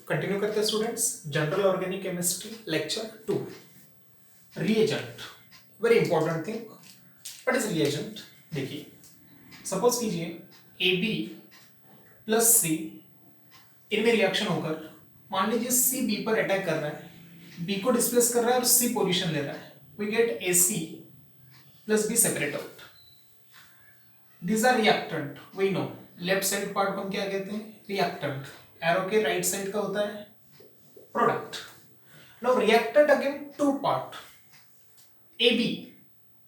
Continue करते हैं students, general organic chemistry lecture 2, reagent. Very important thing, what is reagent? देखिए, suppose कीजिए A B plus सी, इनमें reaction होकर मान लीजिए सी बी पर अटैक कर रहा है, बी को डिस्प्लेस कर रहा है और सी पोजीशन ले रहा है, we get A C plus B separate out. These are reactant, we know। Left side part को हम क्या कहते हैं? रिएक्टेंट। एरो के राइट साइड का होता है product. Now reactant again two part. A B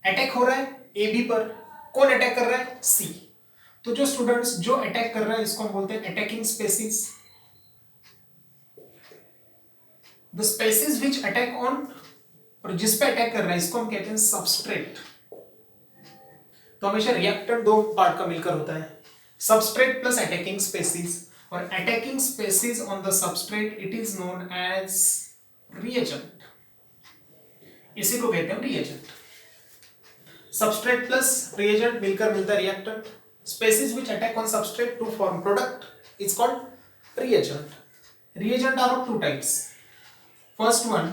attack हो रहा है ए बी पर, कौन अटैक कर रहा है? सी। तो जो स्टूडेंट्स जो अटैक कर रहा है इसको हम बोलते हैं attacking species. The species which attack on, और जिस पे अटैक कर रहा है इसको हम कहते हैं सबस्ट्रेट। तो हमेशा रिएक्टेंट दो पार्ट का मिलकर होता है, सबस्ट्रेट प्लस अटैकिंग स्पेसीज, और attacking species on the substrate it is known as reagent. इसी को कहते हैं रिएजेंट। सबस्ट्रेट प्लस रिएजेंट मिलकर मिलता है reactant. Species which attack on substrate to form product is called reagent. Reagent are of two types. First one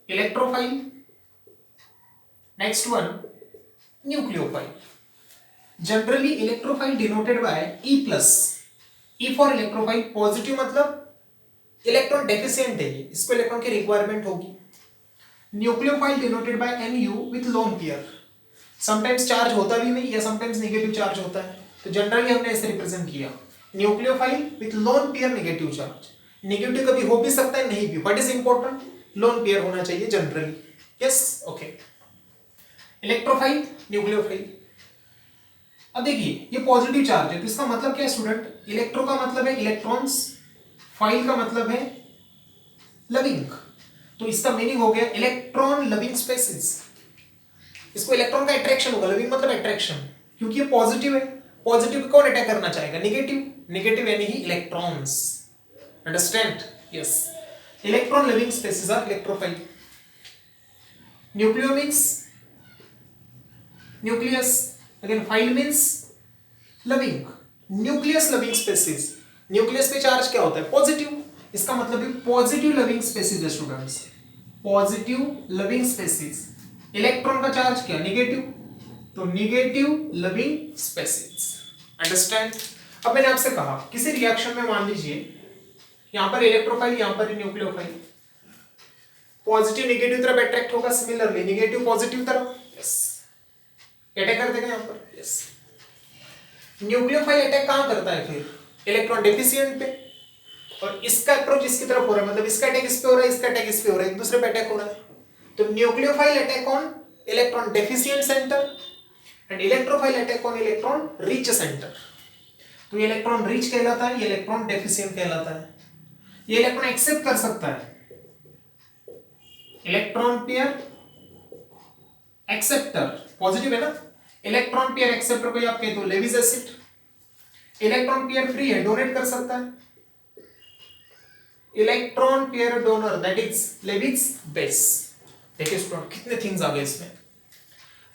electrophile, next one nucleophile। generally electrophile denoted by E plus। E for electrophile, positive मतलब electron deficient है, ये इसको electron की requirement होगी। Nucleophile denoted by Nu with lone pair. Sometimes charge होता भी नहीं या समटाइम्स नेगेटिव चार्ज होता है, तो जनरली हमने ऐसे रिप्रेजेंट किया, nucleophile with loan pair negative charge. Negative कभी हो भी सकता है, नहीं भी, but is important lone pair होना चाहिए generally. Yes, okay. Electrophile, nucleophile. अब देखिए ये पॉजिटिव चार्ज है, तो इसका मतलब क्या है स्टूडेंट? इलेक्ट्रो का मतलब है इलेक्ट्रॉन्स, फाइल का मतलब है लविंग, तो इसका मीनिंग हो गया इलेक्ट्रॉन लविंग स्पेसीज। इसको इलेक्ट्रॉन का अट्रैक्शन होगा, लविंग मतलब अट्रैक्शन, क्योंकि ये पॉजिटिव है। पॉजिटिव कौन अटैक करना चाहेगा? नेगेटिव। नेगेटिव यानी ही electrons, understand? Yes, electron loving species are electrophile. Nucleo means nucleus, again file means loving, nucleus loving species। nucleus पे चार्ज क्या होता है? पॉजिटिव। इसका मतलब है पॉजिटिव लविंग स्पेसीज है students, positive loving species. Electron का चार्ज क्या? नेगेटिव, तो नेगेटिव लविंग स्पेसीज, अंडरस्टैंड? अब मैंने आपसे कहा किसी रिएक्शन में मान लीजिए यहां पर इलेक्ट्रोफाइल, यहां पर न्यूक्लियोफाइल, पॉजिटिव नेगेटिव तरफ अट्रैक्ट होगा, सिमिलरली नेगेटिव पॉजिटिव तरफ, यस, अटैक कर देगा यहाँ पर। यस, न्यूक्लियोफाइल अटैक कहाँ करता है फिर? इलेक्ट्रॉन डेफिशिएंट पे, और इसका अप्रोच इसकी तरफ हो रहा है, मतलब इसका अटैक इस पे हो रहा है, इसका अटैक इस पे हो रहा है, एक दूसरे पे अटैक हो रहा है। तो nucleophile attack on electron deficient centre and electrophile attack on electron rich centre. तो ये इलेक्ट्रॉन रिच कहलाता है, ये इलेक्ट्रॉन डेफिशिएंट कहलाता है। ये इलेक्ट्रॉन एक्सेप्ट कर सकता है, इलेक्ट्रॉन पेयर एक्सेप्टर, पॉजिटिव है ना, इलेक्ट्रॉन पेयर एक्सेप्टर को आप कहते हो Lewis acid. Electron pair free है, डोनेट कर सकता है, electron pair donor, that is Lewis base. देखिए स्टूडेंट कितने थिंग्स आ गए इसमें।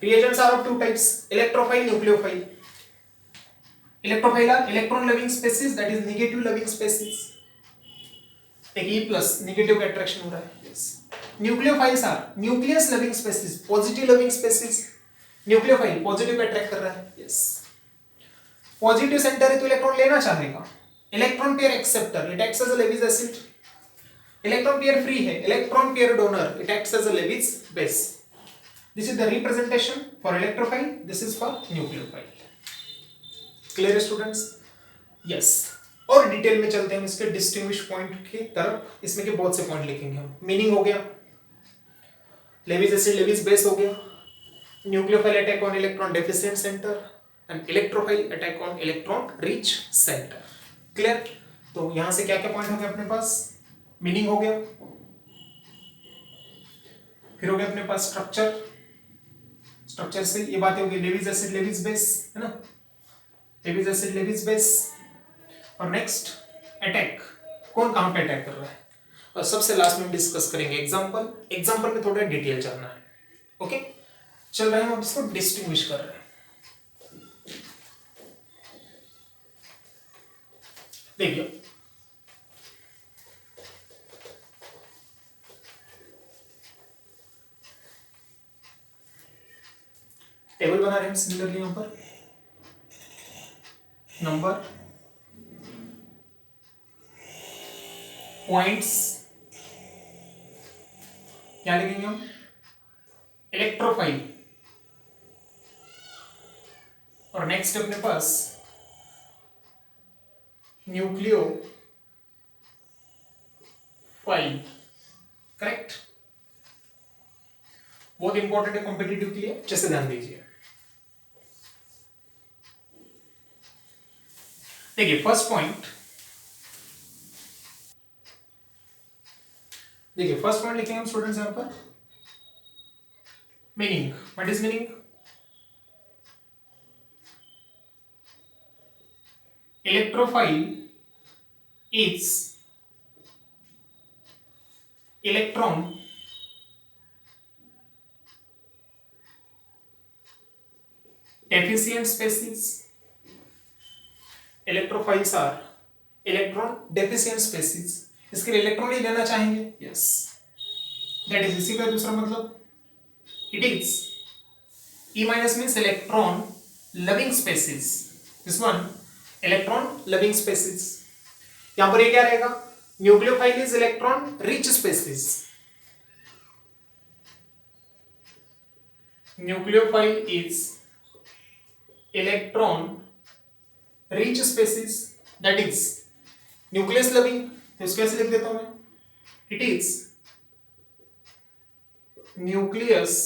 Reagents are of two types, electrophile, nucleophile. Electrophile are electron loving species, that is negative loving species. E plus negative का अट्रैक्शन हो रहा है। Yes, nucleophiles are nucleus loving species, positive loving species. Nucleophile positive पे attract कर रहा है। Yes, positive centre है तो इलेक्ट्रॉन लेना चाहेगा, electron pair acceptor, it acts as a Lewis acid. Electron pair free है, electron pair donor, it acts as a Lewis base. This is the representation for electrophile, this is for nucleophile. Clear students? Yes, और डिटेल में चलते हैं इसके distinguish point की तरफ। इसमें के बहुत से पॉइंट लिखेंगे हम। मीनिंग हो गया, लेविस एसिड लेविस बेस हो गया, nucleophile attack on electron deficient centre and electrophile attack on electron rich centre. Clear? तो यहां से क्या क्या पॉइंट हो गए अपने पास? मीनिंग हो गया, फिर हो गया अपने पास स्ट्रक्चर, स्ट्रक्चर से ये बातें होगी, लेविस एसिड लेविस बेस है ना, लेविस एसिड लेविस बेस। और नेक्स्ट अटैक, कौन कहां पे अटैक कर रहा है, और सबसे लास्ट में डिस्कस करेंगे एग्जांपल। एग्जांपल में थोड़ा डिटेल जानना है। ओके, चल रहे हैं हम इसको डिस्टिंग्विश कर रहे हैं। देखिए टेबल बना रहे हैं सिमिलरली यहां पर नंबर पॉइंट्स क्या लिखेंगे हम इलेक्ट्रोफाइल और नेक्स्ट अपने पास न्यूक्लियो फाइल करेक्ट बहुत इंपॉर्टेंट है कॉम्पिटिटिव के लिए अच्छे से ध्यान दीजिए देखिए फर्स्ट पॉइंट लिखेंगे हम स्टूडेंट्स यहां पर meaning what is meaning electrophile is electron deficient species electrophiles are electron deficient species इसके लिए इलेक्ट्रॉन ही लेना चाहेंगे यस दैट इज इसी का दूसरा मतलब it is E minus means electron loving species this one electron loving species यहां पर ये क्या रहेगा nucleophile is electron rich species nucleophile is electron rich species that is nucleus loving तो इसको ऐसे लिख देता हूं मैं it is nucleus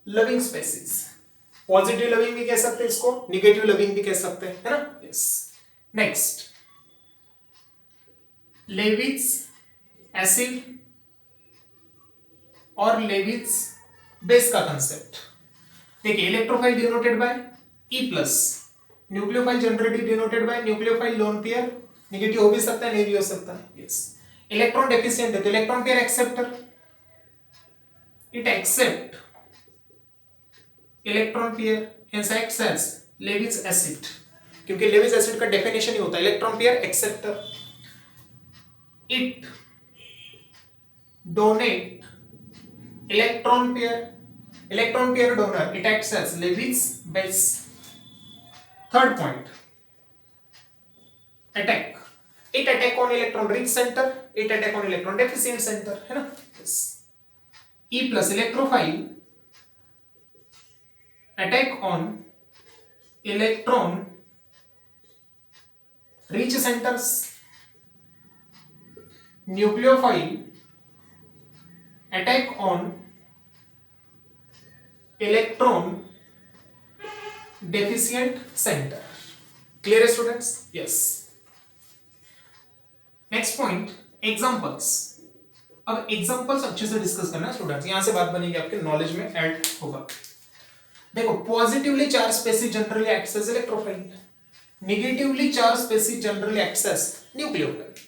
loving species positive loving भी कह सकते हैं इसको निगेटिव लविंग भी कह सकते हैं है ना यस नेक्स्ट लेविस एसिड और लेविस बेस का कंसेप्ट देखिए electrophile denoted by E plus nucleophile generally denoted by nucleophile loan pair negative हो भी सकता है नहीं भी हो सकता है यस इलेक्ट्रॉन डेफिशिएंट है तो electron pair acceptor it accept electron pair hence acts as Lewis acid क्योंकि लेविस एसिड का डेफिनेशन ही होता है electron pair acceptor it donate electron pair donor it acts as Lewis base third point it attack on electron rich center it attack on electron deficient center है ना yes E plus electrophile attack on electron rich centers nucleophile attack on electron deficient center clear है students yes next point examples अब examples अच्छे से discuss करना है students यहां से बात बनेगी आपके नॉलेज में ऐड होगा देखो positively charge species generally acts as electrophile negatively charge species generally acts as nucleophile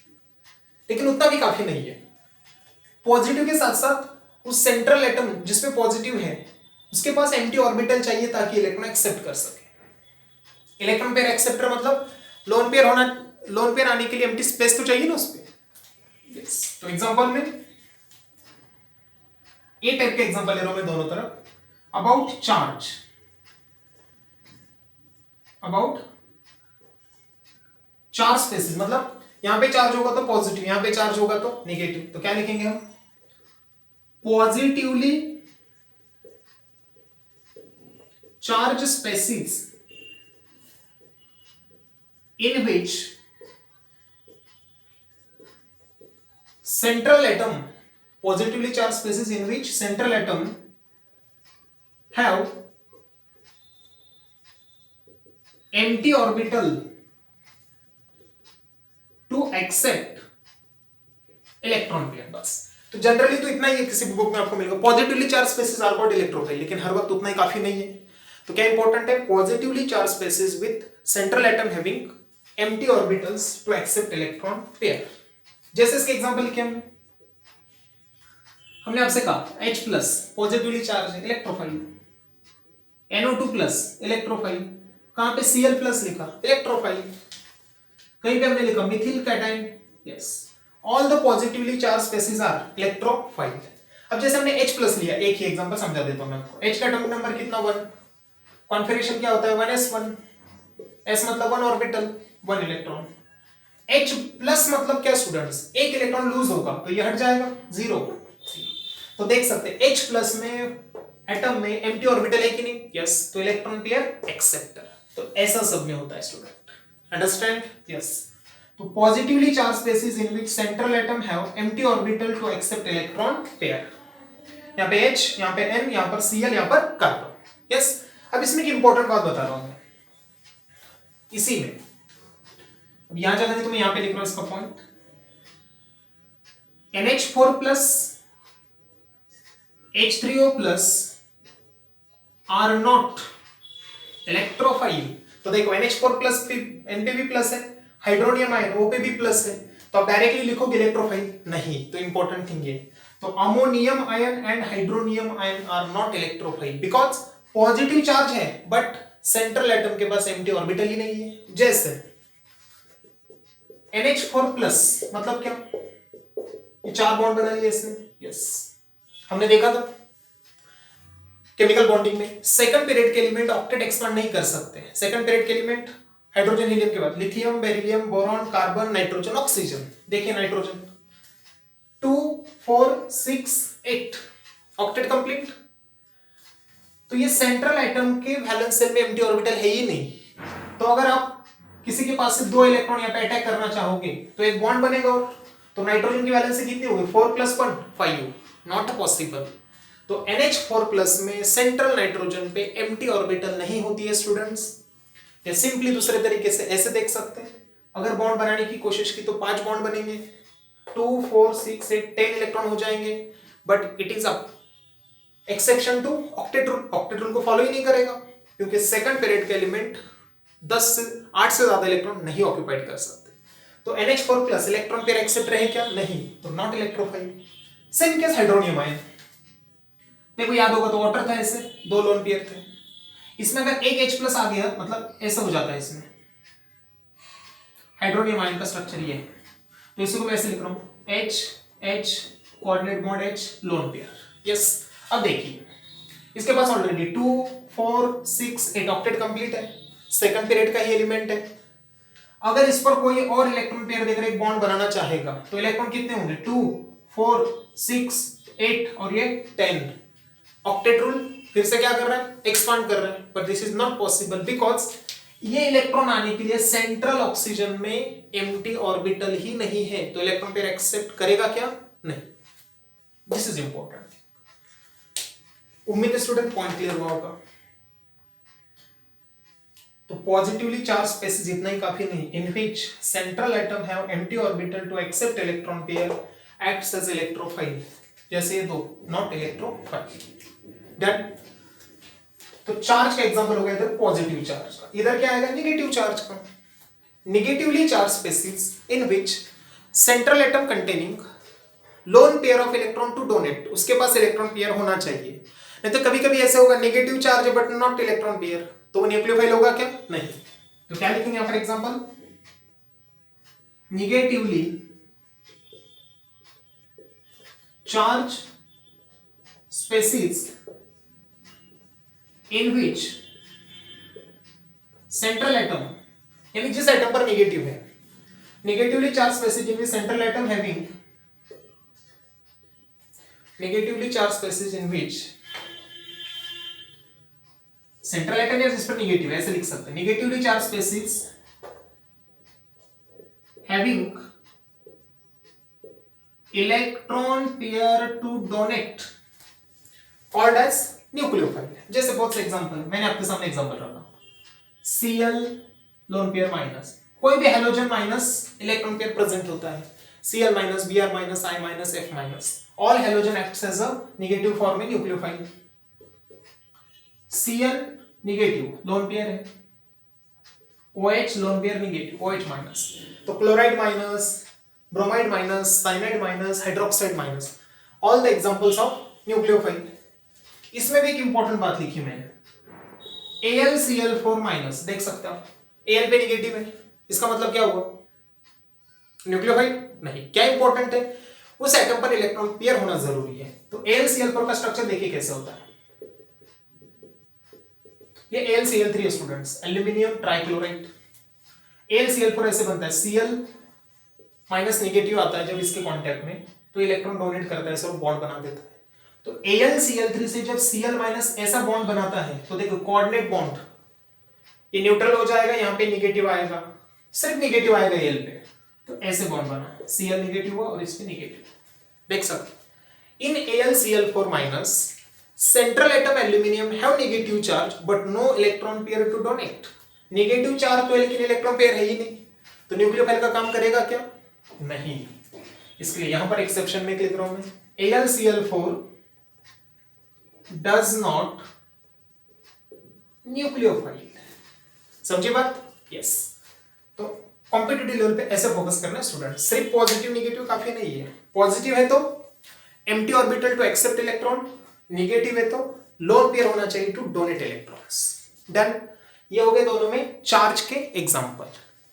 लेकिन उतना भी काफी नहीं है पॉजिटिव के साथ साथ उस सेंट्रल एटम जिसपे पॉजिटिव है उसके पास एम्प्टी ऑर्बिटल चाहिए ताकि इलेक्ट्रॉन एक्सेप्ट कर सके इलेक्ट्रॉन पेयर एक्सेप्टर मतलब लोन पेयर आने के लिए एम्प्टी स्पेस तो चाहिए ना उस पे यस तो एग्जांपल में ए टाइप के एग्जांपल ले रहा हूं मैं दोनों तरफ अबाउट चार्ज स्पेसिस मतलब यहां पे चार्ज होगा तो पॉजिटिव यहां पे चार्ज होगा तो नेगेटिव तो क्या लिखेंगे हम positively charge species in which central atom positively charged species in which central atom have empty orbital to accept electron pair बस तो जनरली तो इतना ही है किसी बुक में आपको मिलेगा positively charge species are called electrophile लेकिन हर वक्त उतना ही काफी नहीं है तो क्या इंपॉर्टेंट है positively charge species with central atom having empty orbitals to accept electron pair जैसे इसके एग्जांपल लिखे हमने आपसे कहा H प्लस पॉजिटिवली चार्ज है इलेक्ट्रोफाइल NO2 प्लस इलेक्ट्रोफाइल कहां पे Cl प्लस लिखा इलेक्ट्रोफाइल कहीं पे हमने लिखा methyl cation yes all the positively charge species are electrophile अब जैसे हमने H प्लस लिया, एक ही एग्जांपल समझा देता हूं मैं आपको। H का एटॉमिक नंबर कितना 1, कॉन्फिगरेशन क्या होता है 1s1, s मतलब 1 ऑर्बिटल 1 इलेक्ट्रॉन। H प्लस मतलब क्या स्टूडेंट्स, एक इलेक्ट्रॉन लूज होगा तो ये हट जाएगा 0। तो देख सकते हैं H प्लस में एटम में एम्प्टी ऑर्बिटल है कि नहीं, यस, तो इलेक्ट्रॉन पेयर एक्सेप्टर। तो ऐसा सब में होता है स्टूडेंट, अंडरस्टैंड, यस। तो positively charge species in which central atom have empty orbital to accept electron pair. यहाँ पे H, यहाँ पे N, यहाँ पर Cl, यहाँ पर कार्बन, यस। अब इसमें एक इंपॉर्टेंट बात बता रहा हूं मैं, इसी में अब यहां जाना नहीं तो मैं यहां पे लिख रहा हूं इसका point, NH4 plus H3O plus are not electrophile. तो देखो NH4 प्लस N पे भी प्लस है, हाइड्रोनियम आयन O पे भी प्लस है, तो आप डायरेक्टली लिखोगे इलेक्ट्रोफाइल नहीं, तो इंपॉर्टेंट थिंग ये, तो ammonium ion and hydronium ion are not electrophile because positive charge है बट सेंट्रल एटम के पास एम्प्टी ऑर्बिटल ही नहीं है। जैसे NH4 प्लस मतलब क्या, ये 4 बॉन्ड बना लिए इसने, यस, हमने देखा था केमिकल बॉन्डिंग में। सेकंड पीरियड के एलिमेंट ऑक्टेट एक्सपांड नहीं कर सकते। सेकंड पीरियड के एलिमेंट हाइड्रोजन हीलियम के बाद lithium, beryllium, boron, carbon, nitrogen, oxygen. देखिए नाइट्रोजन 2 4 6 8 ऑक्टेट कंप्लीट। तो ये सेंट्रल एटम के वैलेंस शेल में एम्प्टी ऑर्बिटल है ही नहीं। तो अगर आप किसी के पास से 2 इलेक्ट्रॉन यहाँ पे अटैक करना चाहोगे तो एक बॉन्ड बनेगा, और तो नाइट्रोजन की वैलेंसी कितनी होगी 4 + 1 5, नॉट पॉसिबल। तो NH4 प्लस में सेंट्रल नाइट्रोजन पे एम्प्टी ऑर्बिटल नहीं होती है स्टूडेंट्स। या सिंपली दूसरे तरीके से ऐसे देख सकते हैं, अगर बॉन्ड बनाने की कोशिश की तो 5 बॉन्ड बनेंगे, 2 4 6 8 10 इलेक्ट्रॉन हो जाएंगे, but it is a exception to octet rule. Octet rule को फॉलो ही नहीं करेगा क्योंकि सेकंड पीरियड के एलिमेंट 8 से ज्यादा इलेक्ट्रॉन नहीं ऑक्यूपाइड कर सकते। तो NH4 plus electron pair accept रहे क्या, नहीं, तो not electrophile. Same case hydronium ion, देखो याद होगा तो वाटर था, ऐसे 2 लोन पेयर थे, इसमें अगर एक H प्लस आ गया मतलब ऐसा हो जाता है। इसमें हाइड्रोनियम आयन का स्ट्रक्चर ये है, तो इसी को मैं ऐसे लिख रहा हूं H H coordinate bond H lone pair, yes. अब देखिए इसके पास ऑलरेडी 2 4 6 8 ऑक्टेट कंप्लीट है, सेकंड पीरियड का ही एलिमेंट है। अगर इस पर कोई और इलेक्ट्रॉन पेयर देकर एक बॉन्ड बनाना चाहेगा तो इलेक्ट्रॉन कितने होंगे 2 4 6 8 और ये 10। ऑक्टेट रूल फिर से क्या कर रहा है, एक्सपांड कर रहा है, पर this is not possible because ये इलेक्ट्रॉन आने के लिए सेंट्रल ऑक्सीजन में एम्प्टी ऑर्बिटल ही नहीं है, तो इलेक्ट्रॉन पेयर एक्सेप्ट करेगा क्या, नहीं। This is important. उम्मीद है स्टूडेंट पॉइंट क्लियर हुआ होगा। तो पॉजिटिवली चार्ज स्पेसिस इतना ही काफी नहीं, in which central atom have empty orbital to accept electron pair acts as electrophile, जैसे ये 2 नॉट इलेक्ट्रोफाइल। डन। तो चार्ज का एग्जांपल हो गया इधर पॉजिटिव चार्ज का, इधर क्या आएगा नेगेटिव चार्ज का। Negatively charge species in which central atom containing lone pair of electron to donate, उसके पास इलेक्ट्रॉन पेयर होना चाहिए, नहीं तो कभी कभी ऐसे होगा नेगेटिव चार्ज है बट नॉट इलेक्ट्रॉन पेयर, तो वो न्यूक्लियोफाइल होगा क्या, नहीं। तो क्या लिखेंगे यहां पर example, negatively charge species in which central atom, यानी जिस एटम पर नेगेटिव है, negatively charge species in which central atom having negatively charge species in which central atom या जिस पर नेगेटिव है, ऐसे लिख सकते हैं, negatively charge species having electron pair to donate called as nucleophile. जैसे बहुत से एग्जांपल मैंने आपके सामने एग्जांपल रखा, Cl लोन पेयर माइनस, कोई भी halogen minus electron pair present होता है, Cl minus, Br minus, I minus, F minus, all halogen acts as a negative form in nucleophile. Cl negative lone pair है, OH lone pair negative, OH minus, तो chloride minus, bromide minus, cyanide minus, hydroxide minus, all the examples of nucleophile. इसमें भी एक important बात लिखी मैंने, AlCl4 minus, देख सकते हो Al पे नेगेटिव है, इसका मतलब क्या हुआ, न्यूक्लियोफाइल नहीं। क्या इंपॉर्टेंट है, उस एटम पर इलेक्ट्रॉन पेयर होना जरूरी है, तो AlCl4 का स्ट्रक्चर देखिए कैसे होता है। ये AlCl3 students, aluminium trichloride. AlCl4 ऐसे बनता है, Cl माइनस नेगेटिव आता है जब इसके कांटेक्ट में, तो इलेक्ट्रॉन डोनेट करता है और बॉन्ड बना देता है। तो AlCl3 से जब Cl माइनस ऐसा बॉन्ड बनाता है तो देखो कोऑर्डिनेट बॉन्ड, ये न्यूट्रल हो जाएगा, यहाँ पे नेगेटिव आएगा, सिर्फ नेगेटिव आएगा Al पे, तो ऐसे बॉन्ड बना, Cl नेगेटिव हुआ और इस पे नेगेटिव, देख सकते। In AlCl4 minus central atom aluminium have negative charge but no electron pair to donate. Negative charge तो लेकिन इलेक्ट्रॉन पेयर है ही नहीं, तो न्यूक्लियोफाइल का काम करेगा क्या? नहीं। इसके लिए यहां पर एक्सेप्शन में लिख रहा हूं मैं, AlCl4 डज नॉट न्यूक्लियोफाइल। समझे बात? यस। तो कॉम्पिटिटिव लेवल पे ऐसे फोकस करना है स्टूडेंट, सिर्फ पॉजिटिव नेगेटिव काफी नहीं है। पॉजिटिव है तो empty orbital to accept electron, negative है तो लोन पेयर होना चाहिए टू डोनेट इलेक्ट्रॉन्स। डन। ये हो गए दोनों में चार्ज के एग्जांपल।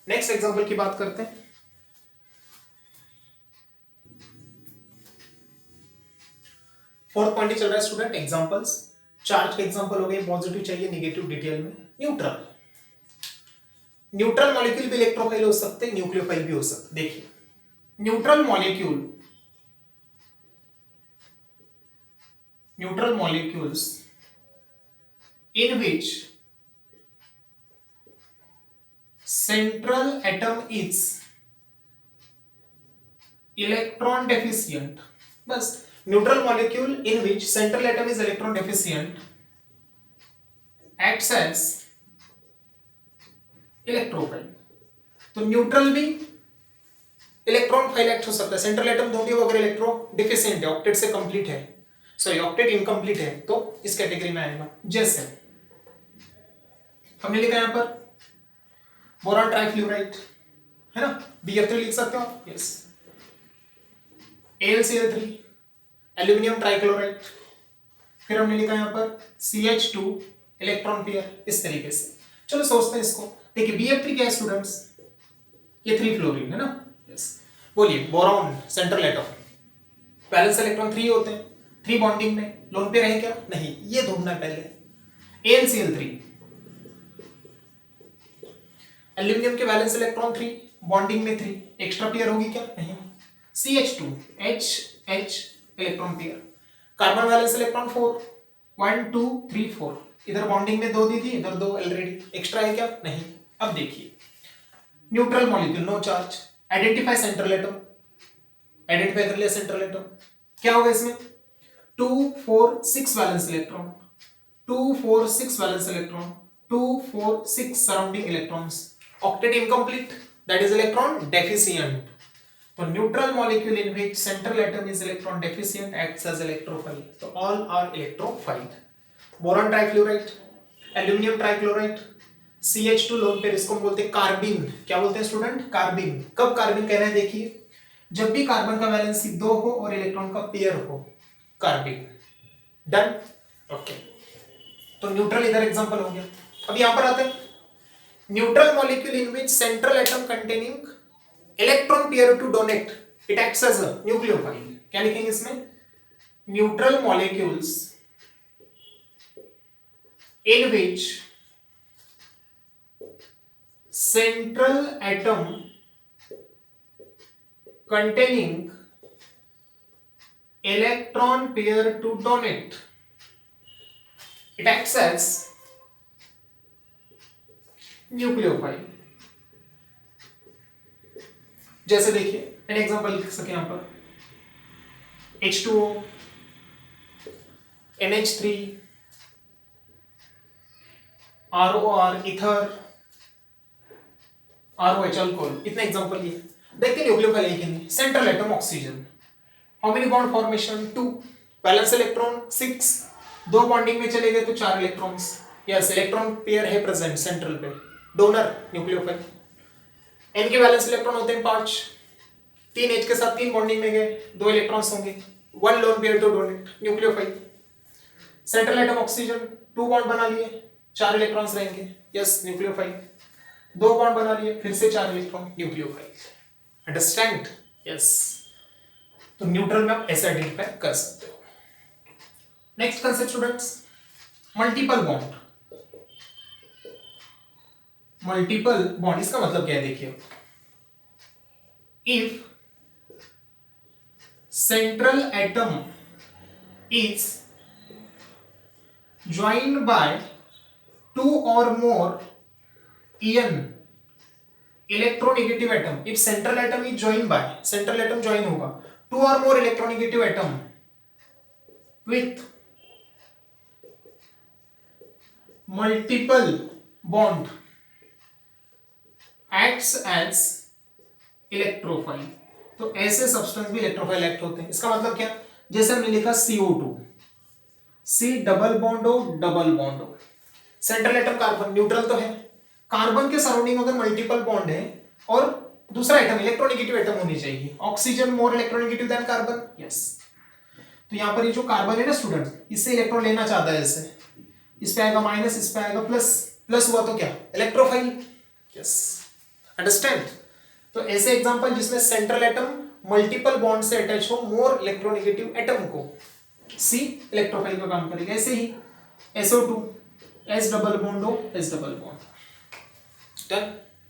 नेक्स्ट एग्जांपल की बात करते हैं। फोर्थ पॉइंट चल रहा है स्टूडेंट, एग्जांपल्स। चार्ज के एग्जांपल हो गए, पॉजिटिव चाहिए, नेगेटिव डिटेल में। न्यूट्रल, न्यूट्रल मॉलिक्यूल भी इलेक्ट्रोफाइल हो सकते हैं, न्यूक्लियोफाइल भी हो सकते। देखिए neutral molecules in which central atom is electron deficient, बस neutral molecule in which central atom is electron deficient acts as electrophile. तो न्यूट्रल भी इलेक्ट्रॉन फाइल एक्ट हो सकता है, सेंट्रल एटम दोनों वगैरह इलेक्ट्रो डिफिशिएंट है, ऑक्टेट से कंप्लीट है, सॉरी ऑक्टेट इनकम्प्लीट है, तो इस कैटेगरी में आएगा। जैसे हमने लिखा यहां पर बोरॉन ट्राइफ्लोराइड है ना, BF3 लिख सकते हो आप, यस। AlCl3 एल्यूमिनियम ट्राइक्लोराइड, फिर हमने लिखा यहां पर CH2 इलेक्ट्रॉन पेयर, इस तरीके से। चलो सोचते हैं इसको। देखिए BF3 क्या है स्टूडेंट्स? ये 3 फ्लोरीन है ना, यस। बोलिए boron central atom, valence electron 3 होते हैं, 3 बॉन्डिंग में, लोन पेयर है क्या? नहीं, ये ढूंढना है पहले। AlCl3 एल्यूमिनियम के वैलेंस इलेक्ट्रॉन 3, बॉन्डिंग में 3, एक्स्ट्रा पेयर होगी क्या? नहीं। CH2 H electron pair, carbon valence electron 4, 1 2 3 4, इधर बॉन्डिंग में 2 दी थी, इधर 2 ऑलरेडी, एक्स्ट्रा है क्या? नहीं। अब देखिए neutral molecule, no charge, identify central atom, identify कर लिया सेंट्रल एटम, क्या होगा इसमें? 2 4 6 valence electron, 2 4 6 valence electron, 2 4 6 surrounding electrons, octet incomplete, that is electron deficient. तो neutral molecule in which central atom is electron deficient acts as electrophile, तो all are electrophile. Boron trifluoride, aluminium trichloride, CH2 lone pair, इसको बोलते हैं कार्बिन। क्या बोलते हैं student? कार्बिन। कब कार्बिन कह रहे हैं? देखिए जब भी कार्बन का वैलेंसी 2 हो और इलेक्ट्रॉन का पेयर हो, कार्बिन। Done, okay. तो न्यूट्रल इधर एग्जांपल हो गया। अब यहां पर आते हैं, neutral molecule in which central atom containing electron pair to donate, it acts as a nucleophile. क्या लिखेंगे इसमें? Neutral molecules in which central atom containing electron pair to donate, it acts as nucleophile। जैसे देखिए an example लिख सके यहां पर, H2O, NH3, ROR ether, ROH alcohol, इतने एग्जांपल लिए। देखते हैं न्यूक्लियोफाइल है कि नहीं। Central atom oxygen, how many bond formation? 2, valence electron 6, 2 bonding में चले गए तो 4 इलेक्ट्रॉन्स, यस इलेक्ट्रॉन पेयर है प्रेजेंट सेंट्रल पे, डोनर न्यूक्लियोफाइल। N के वैलेंस इलेक्ट्रॉन होते हैं 5, 3 H के साथ 3 बॉन्डिंग में गए, 2 इलेक्ट्रॉन्स होंगे, 1 lone pair to donate, nucleophile. Central atom oxygen, 2 bond बना लिए, 4 इलेक्ट्रॉन्स रहेंगे, यस न्यूक्लियोफाइल। 2 बॉन्ड बना लिए, फिर से 4 इलेक्ट्रॉन, न्यूक्लियोफाइल। अंडरस्टैंड? यस। तो न्यूट्रल में आप ऐसे आइडेंटिफाई कर सकते हो। Next concept students, multiple bond. Multiple bond इसका मतलब क्या है, देखिए, if central atom is joined by two or more n electronegative atom, if central atom is joined by, central atom join होगा two or more electronegative atom with multiple bond acts as electrophile। तो ऐसे substance भी electrophile act होते हैं। इसका मतलब क्या, जैसे हमने लिखा CO2, C डबल बॉन्ड हो, डबल बॉन्ड हो, सेंट्रल एटम कार्बन, न्यूट्रल तो है, कार्बन के सराउंडिंग अगर मल्टीपल बॉन्ड है और दूसरा एटम इलेक्ट्रोनेगेटिव एटम होनी चाहिए, oxygen more electronegative than carbon, yes. तो यहां पर ये जो कार्बन है ना स्टूडेंट, इससे इलेक्ट्रॉन लेना चाहता है, इससे इस पे आएगा माइनस, इस पे आएगा प्लस, प्लस हुआ तो क्या, इलेक्ट्रोफाइल, यस, अंडरस्टैंड। तो ऐसे एग्जांपल जिसमें सेंट्रल एटम मल्टीपल बॉन्ड से अटैच हो मोर इलेक्ट्रोनेगेटिव एटम को, सी इलेक्ट्रोफाइल का काम करेगा। ऐसे ही SO2 S डबल बॉन्ड हो, S double bond, done,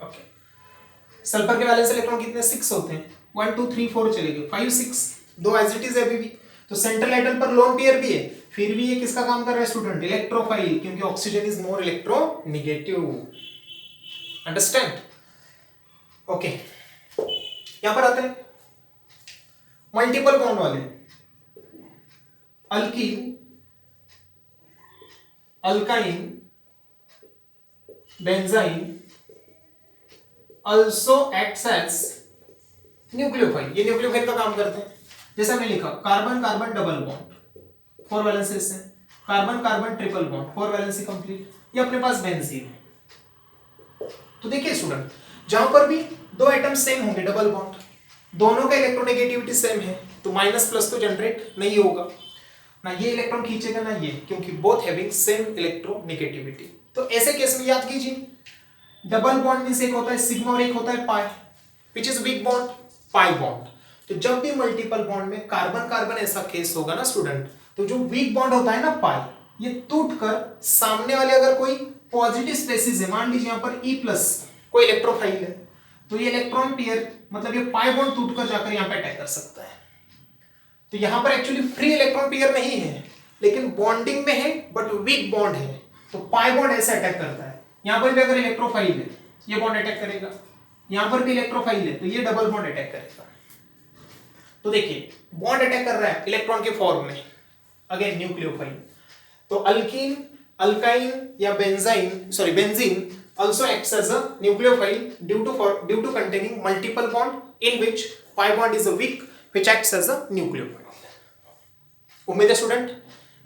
okay. Sulphur के वैलेंस इलेक्ट्रॉन कितने, 6 होते हैं, 1 2 3 4 चलेंगे, 5 6 दो एज इट इज है अभी भी। तो सेंट्रल एटम पर लोन पेयर भी है, फिर भी ये किसका काम कर रहा है स्टूडेंट, इलेक्ट्रोफाइल, क्योंकि oxygen is more electronegative, understand, okay. यहां पर आते हैं मल्टीपल बॉन्ड वाले, alkene, alkyne, benzene also acts as nucleophile. ये न्यूक्लियोफाइल का काम करते हैं। जैसे हमने लिखा carbon carbon double bond, 4 valencies हैं, carbon carbon triple bond, 4 valency complete, ये अपने पास बेंजीन है। तो देखिए स्टूडेंट, जहां पर भी दो एटम सेम होंगे डबल बॉन्ड, दोनों का इलेक्ट्रोनेगेटिविटी सेम है, तो माइनस प्लस तो जनरेट नहीं होगा, ना ये इलेक्ट्रॉन खींचेगा ना ये, क्योंकि बोथ हैविंग सेम इलेक्ट्रोनेगेटिविटी। तो ऐसे केस में याद कीजिए, डबल बॉन्ड मींस एक होता है सिग्मा और एक होता है pi, which is weak bond, pi bond. तो जब भी मल्टीपल बॉन्ड में कार्बन कार्बन ऐसा केस होगा ना स्टूडेंट, तो जो वीक बॉन्ड होता है ना पाई, ये टूटकर सामने वाले अगर कोई पॉजिटिव स्पेसिस है, मान लीजिए यहां पर E+ कोई इलेक्ट्रोफाइल है, तो ये इलेक्ट्रॉन पेयर मतलब ये पाई बॉन्ड टूटकर जाकर यहां पे अटैक कर सकता है। तो यहां पर एक्चुअली फ्री इलेक्ट्रॉन पेयर नहीं है, लेकिन बॉन्डिंग में है, बट वीक बॉन्ड है, तो पाई बॉन्ड ऐसे अटैक करता है। यहां पर भी अगर इलेक्ट्रोफाइल है, ये बॉन्ड अटैक करेगा, यहां पर भी इलेक्ट्रोफाइल है, तो ये डबल बॉन्ड अटैक करेगा। तो देखिए बॉन्ड अटैक कर रहा है इलेक्ट्रॉन के फॉर्म में, अगेन न्यूक्लियोफाइल। तो अल्कीन, अल्काइन या benzene also acts as a nucleophile due to containing multiple bond in which pi bond is a weak which acts as a nucleophile। उम्मीद है student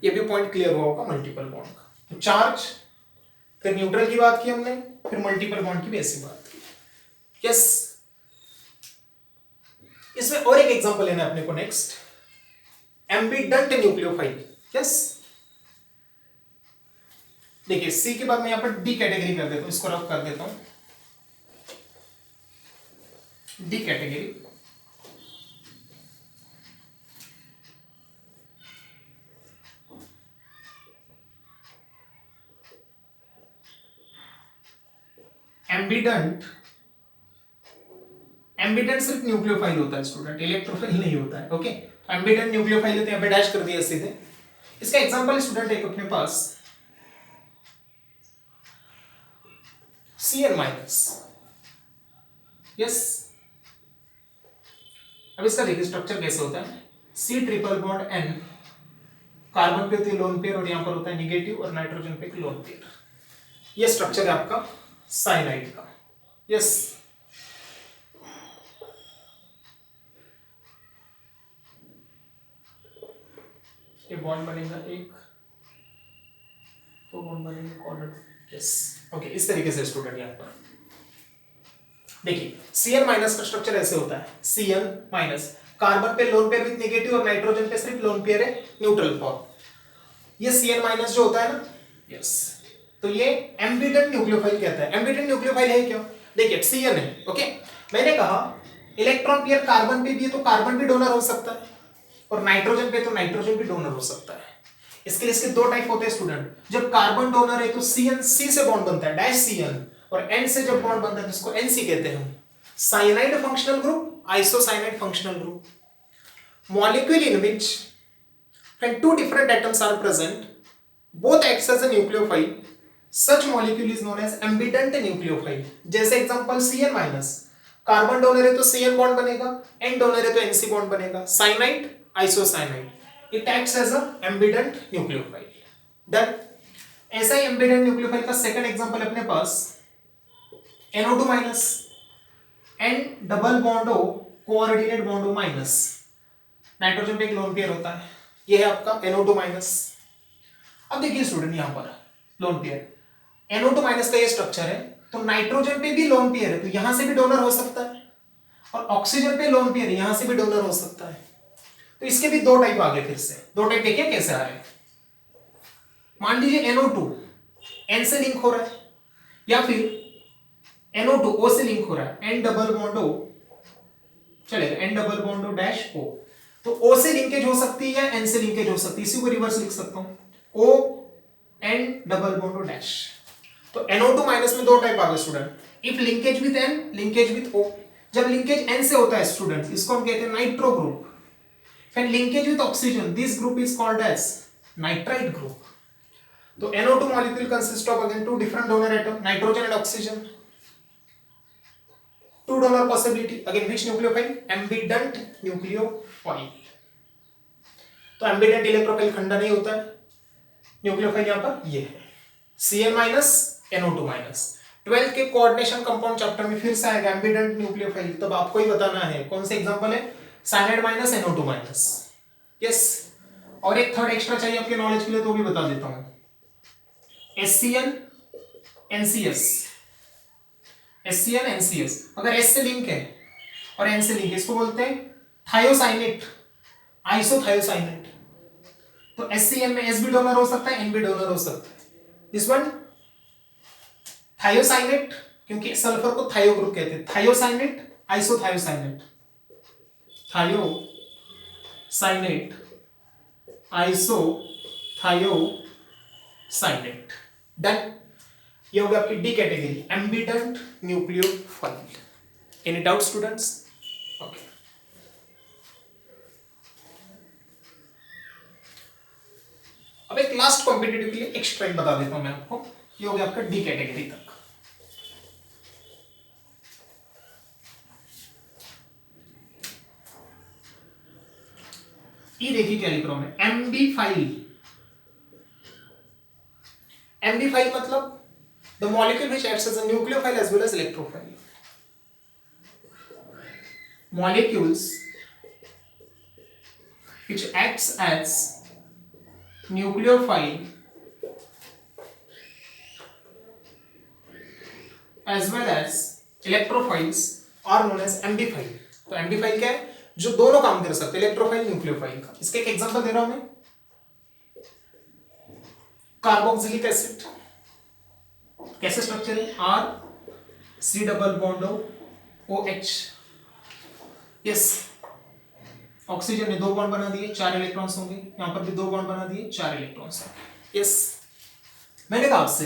ये भी पॉइंट क्लियर हुआ होगा multiple bond का। तो चार्ज, फिर न्यूट्रल की बात की हमने, फिर मल्टीपल बॉन्ड की भी ऐसी बात की, यस। इसमें और एक एग्जांपल लेना है अपने को नेक्स्ट, एम्बिडेंट न्यूक्लियोफाइल, यस। देखिए सी के बाद मैं यहां पर डी कैटेगरी कर देता हूं, इसको रफ कर देता हूं, डी कैटेगरी। एम्बिडेंट सिर्फ न्यूक्लियोफाइल होता है स्टूडेंट, इलेक्ट्रोफाइल नहीं होता है, ओके। एम्बिडेंट न्यूक्लियोफाइल है तो यहां पे डैश कर दिया सीधे। इसका एग्जांपल स्टूडेंट एक अपने पास Cn-, यस। अब इसका देखिए स्ट्रक्चर कैसे होता है, C triple bond N, carbon पे होती है लोन पेयर और यहां पर होता है निगेटिव, और नाइट्रोजन पे लोन पेयर। ये स्ट्रक्चर है आपका साइनाइड का, यस। ये बॉन्ड बनेगा एक, तो बॉन्ड बनेगा कॉर्नर, यस, ओके। इस तरीके से स्टूडेंट यहां पर देखिए Cn- का स्ट्रक्चर ऐसे होता है, Cn-, कार्बन पे लोन पेयर विद नेगेटिव और नाइट्रोजन पे सिर्फ लोन पेयर है न्यूट्रल फॉर्म। ये Cn- जो होता है ना, यस, तो ये एम्बिडेंट न्यूक्लियोफाइल कहता है। एम्बिडेंट न्यूक्लियोफाइल है क्यों, देखिए Cn है, ओके। मैंने कहा इलेक्ट्रॉन पेयर कार्बन पे भी है, तो कार्बन भी डोनर हो सकता है, और नाइट्रोजन पे तो नाइट्रोजन भी डोनर हो सकता है। इसके लिए इसके दो टाइप होते हैं स्टूडेंट। जब कार्बन डोनर है तो CN से बॉन्ड बनता है डैश CN, और N से जब बॉन्ड बनता है तो इसको NC कहते हैं हम। Cyanide functional group, isocyanide functional group. Molecule in which when two different atoms are present, both acts as a nucleophile, such molecule is known as ambident nucleophile। जैसे example CN minus, carbon donor है तो CN bond बनेगा, N donor है तो NC bond बनेगा। Cyanide, isocyanide, it acts as a ambident nucleophile। Done। ऐसा ही ambident nucleophile का second example अपने पास NO2 minus, N double bond O, coordinate bond O minus, nitrogen पे एक लोन पेयर होता है, ये है आपका NO2 माइनस। अब देखिए स्टूडेंट यहां पर लोन पेयर NO2 माइनस का ये स्ट्रक्चर है, तो नाइट्रोजन पे भी लोन पेयर है तो यहां से भी डोनर हो सकता है, और ऑक्सीजन पे लोन पेयर है यहां से भी डोनर हो सकता है। तो इसके भी दो टाइप आ गए, फिर से दो टाइप देखिए कैसे आ रहे हैं। मान लीजिए NO2 N से लिंक हो रहा है, या फिर NO2 O से लिंक हो रहा है, N डबल बॉन्ड O चलेगा, N double bond O dash O। तो O से लिंकेज हो सकती है या N से लिंकेज हो सकती है, इसी को रिवर्स लिख सकता हूं, O N double bond O dash. तो NO2 माइनस में दो टाइप आ गए student, if linkage with N, linkage with O। जब लिंकेज N से होता है स्टूडेंट, इसको हम कहते हैं nitro group. When linkage with oxygen, this group is called as nitrite group। तो NO2 molecule consists of again two different donor atom, nitrogen and oxygen। Two donor possibility, again which nucleophile? Ambident nucleophile। तो ambident electrophile खंडा नहीं होता है, nucleophile यहां पर ये है Cl minus NO2 minus. 12th के कोऑर्डिनेशन कंपाउंड चैप्टर में फिर से आएगा एम्बिडेंट न्यूक्लियोफाइल, तब आपको ही बताना है कौन से एग्जांपल है, cyanide minus NO2 minus. Yes, और एक थर्ड एक्स्ट्रा चाहिए आपके नॉलेज के लिए तो भी बता देता हूं, HCl NCS। HCl NCS अगर S से लिंक है और N से लिंक है, इसको बोलते हैं थायोसाइनेट, आइसोथायोसाइनेट। तो HCl में S भी डोनर हो सकता है, N भी डोनर हो सकता है। दिस वन थायोसाइनेट, क्योंकि सल्फर को थायो ग्रुप कहते हैं, thiocyanate, isothiocyanate, thiocyanate, isothiocyanate. Done. ये हो गया आपकी D category, ambient nucleophile. Any doubt students? Okay. अब एक लास्ट कॉम्पिटिटिव के लिए एक्स्ट्रा बता देता हूं मैं आपको, ये हो गया आपका डी कैटेगरी तक। ये देखिए क्या लिख रहा हूं मैं, एम्बीफाइल। एम्बीफाइल मतलब the molecule which acts as a nucleophile as well as electrophile। Molecules which acts as nucleophile as well as electrophiles are known as amphiphile। तो एम्बीफाइल क्या है, जो दोनों काम कर सकते हैं, इलेक्ट्रोफाइल न्यूक्लियोफाइल का। इसके एक एग्जांपल दे रहा हूं मैं, कार्बोक्सिलिक एसिड, कैसे स्ट्रक्चर है, R C double bond OH। Yes, oxygen ने 2 बॉन्ड बना दिए, 4 इलेक्ट्रॉन्स होंगे, यहां पर भी 2 बॉन्ड बना दिए, 4 इलेक्ट्रॉन्स होंगे। यस, मैंने कहा आपसे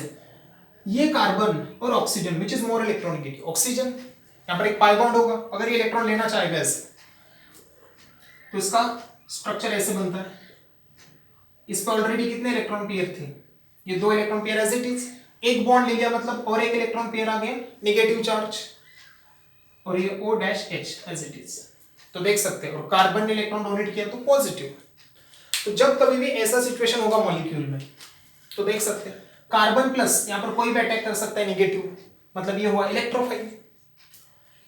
ये कार्बन और oxygen which is more electronic, oxygen यहां पर एक पाई बॉन्ड होगा, अगर ये इलेक्ट्रॉन लेना चाहेगा ऐसे तो इसका स्ट्रक्चर ऐसे बनता है। इस पर ऑलरेडी कितने इलेक्ट्रॉन पेयर थे, ये 2 electron pair as it is, एक बॉन्ड ले लिया मतलब और एक इलेक्ट्रॉन पेयर आ गया नेगेटिव चार्ज, और ये O dash H as it is. तो देख सकते हैं, और कार्बन ने इलेक्ट्रॉन डोनेट किया तो पॉजिटिव। तो जब कभी भी ऐसा सिचुएशन होगा मॉलिक्यूल में तो देख सकते हैं कार्बन प्लस यहां पर कोई भी अटैक कर सकता है नेगेटिव, मतलब ये हुआ इलेक्ट्रोफाइल।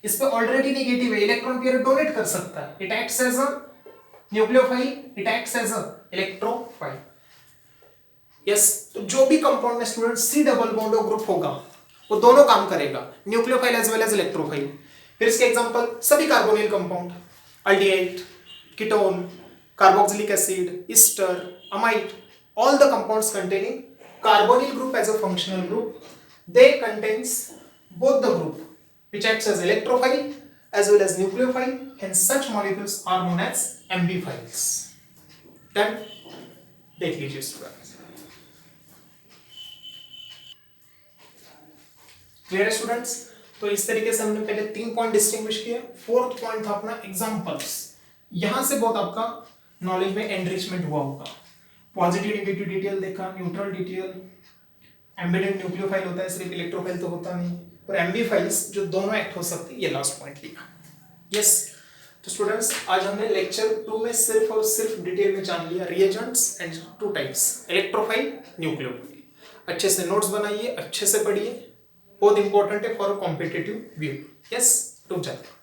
इस पे ऑलरेडी नेगेटिव है, इलेक्ट्रॉन पेयर डोनेट कर सकता है, it acts as a nucleophile, it acts as a electrophile. Yes, तो जो भी कंपाउंड में student C double bond group होगा वो दोनों काम करेगा, nucleophile as well as electrophile. फिर इसके एग्जांपल सभी carbonyl compound, aldehyde, ketone, carboxylic acid, ester, amide, all the compounds containing carbonyl group as a functional group, they contains both the group which acts as electrophile as well as nucleophile, and such molecules are known as ambiphiles। Done? देख लीजिए students. Clear है students? तो इस तरीके से हमने पहले 3 point distinguish किया। फोर्थ पॉइंट था अपना एग्जांपल्स। यहां से बहुत आपका नॉलेज में एनरिचमेंट हुआ होगा। पॉजिटिव नेगेटिव डिटेल देखा, न्यूट्रल डिटेल, एम्बेडेड न्यूक्लियोफाइल होता है, सिर्फ इलेक्ट्रोफाइल तो होता नहीं, और एम्बीफाइल्स जो दोनों एक्ट हो सकती है, ये लास्ट पॉइंट लिया। यस, तो स्टूडेंट्स आज हमने लेक्चर 2 में सिर्फ और सिर्फ डिटेल में जान लिया reagents and 2 types, electrophile, nucleophile. अच्छे से नोट्स बनाइए, अच्छे से पढ़िए, बहुत इंपॉर्टेंट है फॉर कॉम्पिटिटिव व्यू। यस, रुक जाते हैं।